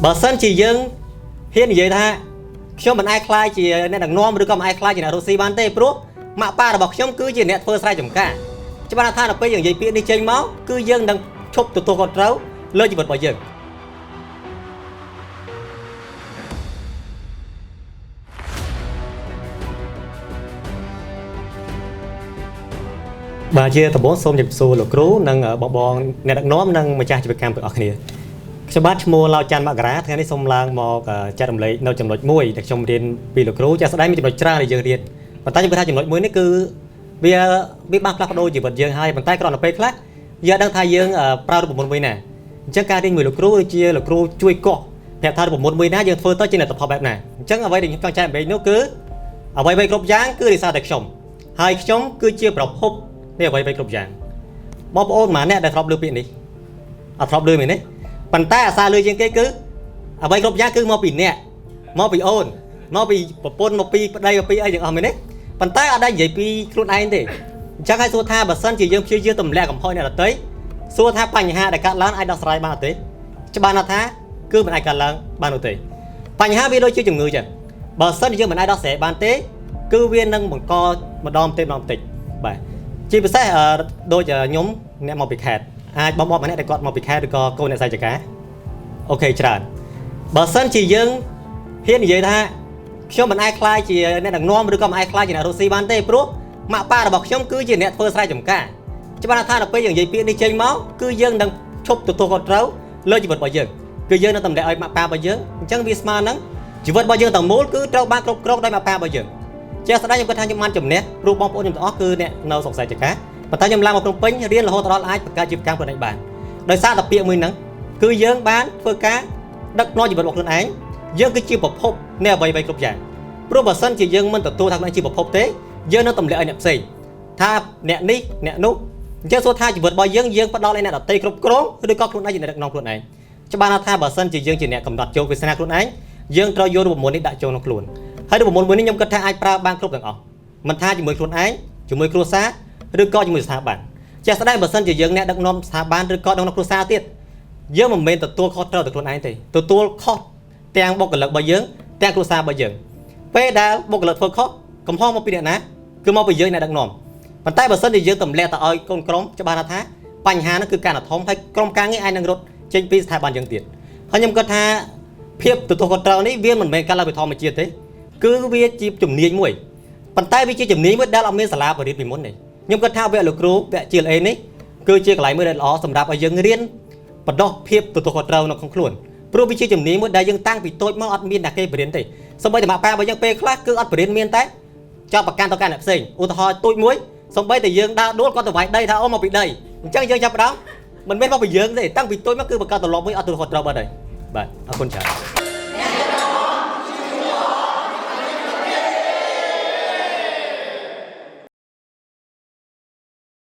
បើសិនជាយើងហ៊ាននិយាយថាខ្ញុំមិនអាចខ្លាយជាអ្នកដឹកនាំឬក៏មិនអាចខ្លាយជាអ្នករុស្ស៊ីបានទេព្រោះម៉ាក់ប៉ារបស់ខ្ញុំគឺជាអ្នកធ្វើស្រែចម្ការច្បាស់ថាដល់ពេលយើងនិយាយពាក្យនេះចេញមកគឺយើងនឹងឈប់ទទួលខុសត្រូវលើជីវិតរបស់យើងបាទជាដំបូងសូមជម្រាបសួរលោកគ្រូនិងបងអ្នកដឹកនាំនិងម្ចាស់អាជីវកម្មទាំងអស់គ្នាខ្ញុំបាទឈ្មោះឡៅច័ន្ទមករាថ្ងៃនេះសូមឡើងមកចែករំលែកនៅចំណុចមួយដែលខ្ញុំរៀនពីលោកគ្រូចាស់ស្ដែងមានចំណុចច្រើនដែលយើងរៀនប៉ុន្តែខ្ញុំគិតថាចំណុចមួយនេះគឺវាបានផ្លាស់ប្ដូរជីវិតយើងហើយប៉ុន្តែគ្រាន់តែពេលខ្លះយើងដឹងថាយើងប្រើរូបមន្តមួយណាអញ្ចឹងការរៀនមួយលោកគ្រូជាលោកគ្រូជួយកោះប្រាប់ថារូបមន្តមួយណាយើងធ្វើទៅជាលទ្ធផលបែបណាអញ្ចឹងអ្វីដែលខ្ញុំចង់ចែករំលែកនោះគឺអ្វីៗគ្រប់យ៉ាងគឺរិះសារតែខ្ញុំហើយខ្ញុំគឺជាប្រភពនេះអ្វីៗគ្រប់យ៉ាងបងប្អូនម៉ាអ្នកដែលធ្លាប់លើពាក្យនេះអត់ធ្លាប់លើមែនទេប៉ុន្តែអាសាលើជាងគេគឺអ្វីគ្រប់យ៉ាងគឺមកពីអ្នកមកពីអូនមកពីប្រពន្ធមកពីប្តីមកពីអីទាំងអស់មែនទេប៉ុន្តែអត់ដែលនិយាយពីខ្លួនឯងទេអញ្ចឹងហើយសួរថាបើសិនជាយើងព្យាយាមទម្លាក់កំហុសអ្នកដទៃសួរថាបញ្ហាដែលកើតឡើងអាចដោះស្រាយបានទេច្បាស់ណាស់ថាគឺមិនអាចកើតឡើងបាននោះទេបញ្ហាវាដូចជាជំងឺចឹងបើសិនជាយើងមិនអាចដោះស្រាយបានទេគឺវានឹងបង្កម្ដងបន្តិចបាទជាពិសេសដូចខ្ញុំអ្នកមកពីខេត្តអាចបងម្នាក់ដែលគាត់មកពីខេត្តឬក៏កូនអ្នកសាច់ចកាអូខេច្រើនបើសិនជាយើងហ៊ាននិយាយថាខ្ញុំមិនអាចខ្លាយជាអ្នកដឹកនាំឬក៏មិនអាចខ្លាយជាអ្នករុស្ស៊ីបានទេព្រោះម៉ាក់ប៉ារបស់ខ្ញុំគឺជាអ្នកធ្វើស្រែចម្ការច្បាស់ថាដល់ពេលយើងនិយាយពាក្យនេះចេញមកគឺយើងនឹងឈប់ទទួលខុសត្រូវលើជីវិតរបស់យើងគឺយើងនឹងតម្លាក់ឲ្យម៉ាក់ប៉ារបស់យើងអញ្ចឹងវាស្មើនឹងជីវិតរបស់យើងទាំងមូលគឺត្រូវបានគ្រប់គ្រងដោយម៉ាក់ប៉ារបស់យើងជាស្ដេចខ្ញុំគាត់ថាខ្ញុំបានជំនះព្រោះបងប្អូនខ្ញុំទាំងអស់គឺអ្នកនៅស្រុកស្រែចម្ការប៉ុន្តែខ្ញុំឡើងមកភ្នំពេញរៀនរហូតដល់អាចបង្កើតជីវកម្មខ្លួនឯងបានដោយសារតែពាក្យមួយហ្នឹងគឺយើងបានធ្វើការដឹកនាំជីវិតរបស់ខ្លួនឯងយើងគឺជាប្រភពនៃអ្វីៗគ្រប់យ៉ាងព្រោះបើសិនជាយើងមិនទទួលថាខ្លួនឯងជាប្រភពទេយើងនឹងទម្លាក់ឲ្យអ្នកផ្សេងថាអ្នកនេះអ្នកនោះអញ្ចឹងសួរថាជីវិតរបស់យើងផ្ដោតឲ្យអ្នកដទៃគ្រប់គ្រងឬក៏ខ្លួនឯងជាអ្នកដឹកនាំខ្លួនឯងច្បាស់ណាស់ថាបើសិនជាយើងជាអ្នកកំណត់យកវាសនាខ្លួនឯងយើងត្រូវយករូបមន្តនេះដាក់ចូលក្នុងខ្លួនហើយរូបមន្តមួយនេះខ្ញុំគិតថាអាចប្រើបានគ្រប់ទាំងអស់មិនថាជាមួយខ្លួនឯងជាមួយគ្រួសារឬក៏ជាមួយស្ថាប័នជាក់ស្ដែងបើសិនជាយើងអ្នកដឹកនាំស្ថាប័នឬក៏ដឹកនាំគ្រួសារទៀតយើងមិនមែនទទួលខុសត្រូវតែខ្លួនឯងទេទទួលខុសទាំងបុគ្គលិករបស់យើងទាំងគ្រួសាររបស់យើងពេលដែលបុគ្គលិកធ្វើខុសកំហុសមកពីអ្នកណាគឺមកពីយើងអ្នកដឹកនាំប៉ុន្តែបើសិនជាយើងទម្លាក់ទៅឲ្យកូនក្រុមច្បាស់ណាស់ថាបញ្ហានោះគឺការណធំហើយក្រុមការងារអាចនឹងរត់ចេញពីស្ថាប័នយើងទៀតហើយខ្ញុំគិតថាភាពទទួលខុសត្រូវនេះវាមិនមែនកើតឡើងពីធម្មជាតិទេគឺវាជាជំនាញមួយប៉ុន្តែវាជាជំនាញមួយដែលអត់មានសាលាបរិញ្ញាបត្រពីមុនទេខ្ញុំគិតថាវគ្គលោកគ្រូវគ្គ GLA នេះគឺជាកន្លែងមួយដែលល្អសម្រាប់ឲ្យយើងរៀនបណ្ដុះភាពទទួលខុសត្រូវនៅក្នុងខ្លួនព្រោះវាជាជំនាញមួយដែលយើងតាំងពីតូចមកអត់មានអ្នកគេបរៀនទេសូម្បីតែម៉ាក់ប៉ារបស់យើងពេលខ្លះគឺអត់បរៀនមានតែចាប់ប្រកាន់ទៅកាន់អ្នកផ្សេងឧទាហរណ៍ទូចមួយសូម្បីតែយើងដើរដួលគាត់ទៅវាយដីថាអូមកពីដីអញ្ចឹងយើងចាប់ផ្ដើមមិនមែនមកពីយើងទេតាំងពីតូចមកគឺបង្កើតទម្លាប់មួយអត់ទទួលខុសត្រូវបាត់ហើយបាទអរគុណច្រើន